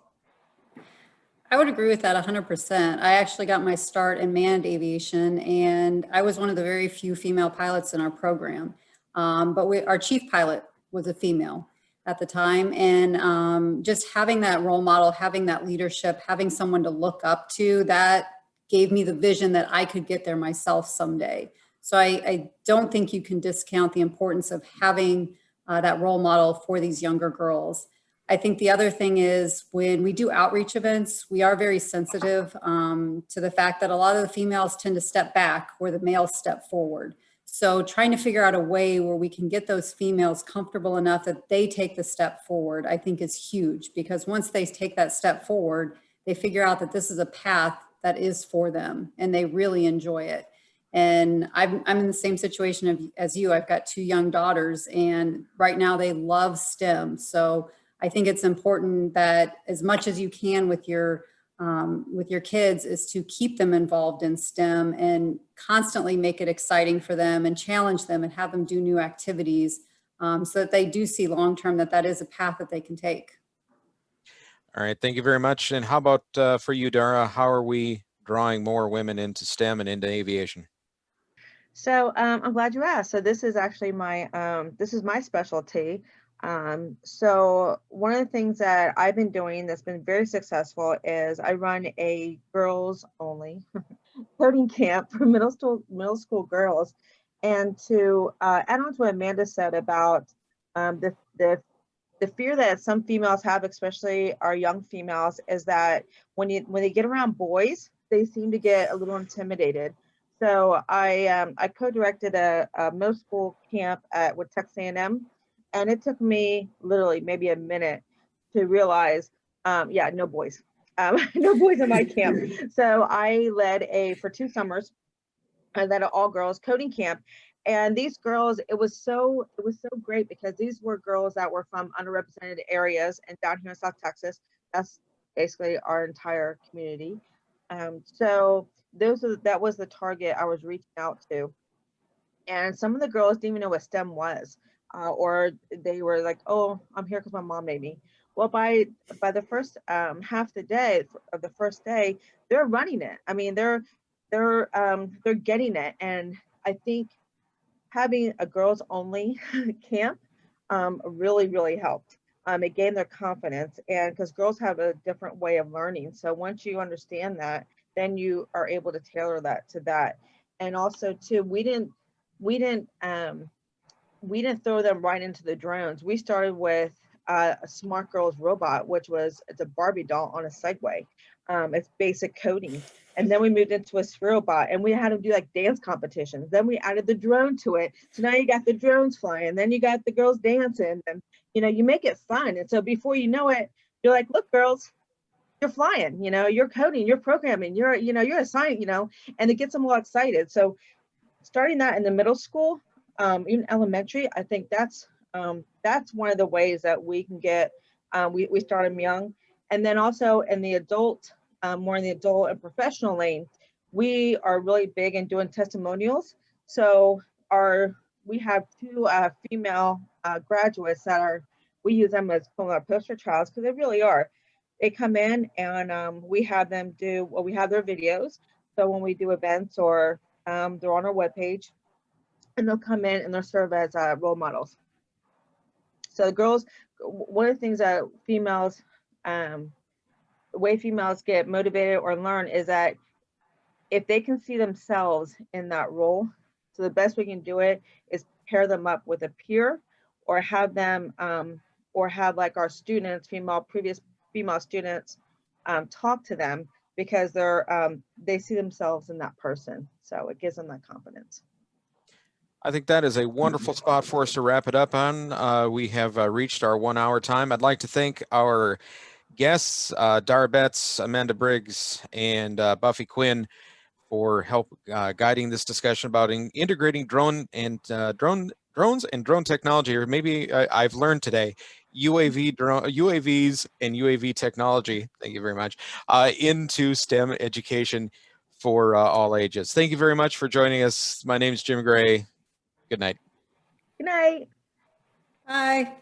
I would agree with that 100%. I actually got my start in manned aviation, and I was one of the very few female pilots in our program. But our chief pilot was a female at the time. And just having that role model, having that leadership, having someone to look up to, that gave me the vision that I could get there myself someday. So I don't think you can discount the importance of having that role model for these younger girls. I think the other thing is when we do outreach events, we are very sensitive to the fact that a lot of the females tend to step back where the males step forward. So trying to figure out a way where we can get those females comfortable enough that they take the step forward, I think is huge, because once they take that step forward, they figure out that this is a path that is for them and they really enjoy it. And I'm in the same situation as you. I've got 2 young daughters, and right now they love STEM. So I think it's important that as much as you can with your kids is to keep them involved in STEM and constantly make it exciting for them and challenge them and have them do new activities so that they do see long-term that is a path that they can take. All right, thank you very much. And how about for you, Dara? How are we drawing more women into STEM and into aviation? So I'm glad you asked. So this is actually my specialty. So one of the things that I've been doing that's been very successful is I run a girls only coding camp for middle school girls. And to add on to what Amanda said about the fear that some females have, especially our young females, is that when they get around boys, they seem to get a little intimidated. So I co-directed a middle school camp with Texas A&M, and it took me literally maybe a minute to realize, no boys, no boys in my camp. So I led for 2 summers, I led an all girls coding camp. And these girls, it was so great because these were girls that were from underrepresented areas, and down here in South Texas, that's basically our entire community. So that was the target I was reaching out to. And some of the girls didn't even know what STEM was, or they were like, "Oh, I'm here because my mom made me." Well, by the first half the day of the first day, they're running it. I mean, they're getting it, and I think having a girls only camp really helped. It gained their confidence, and because girls have a different way of learning. So once you understand that, then you are able to tailor that to that. And also too, we didn't throw them right into the drones. We started with a Smart Girls robot, it's a Barbie doll on a Segway. It's basic coding. And then we moved into a Spherobot, and we had them do like dance competitions. Then we added the drone to it. So now you got the drones flying, then you got the girls dancing, and you make it fun. And so before you know it, you're like, look, girls, you're flying, you're coding, you're programming, you're a science, and it gets them all excited. So starting that in the middle school, even elementary, I think that's one of the ways that we can get, we start them young. And then also in the adult, more in the adult and professional lane, we are really big in doing testimonials. So we have 2 female graduates we use them as our poster childs, because they really are. They come in and we have them we have their videos. So when we do events or they're on our webpage, and they'll come in and they'll serve as role models. So the girls, one of the things that females, the way females get motivated or learn is that if they can see themselves in that role, so the best we can do it is pair them up with a peer, or have them, or have like our students, previous female students, talk to them, because they see themselves in that person. So it gives them that confidence. I think that is a wonderful spot for us to wrap it up on. We have reached our 1-hour time. I'd like to thank our guests, Dara Betz, Amanda Briggs, and Buffy Quinn, for help guiding this discussion about integrating drones and drone technology, or maybe I've learned today, UAVs and UAV technology, thank you very much, into STEM education for all ages. Thank you very much for joining us. My name is Jim Gray. Good night. Good night. Bye.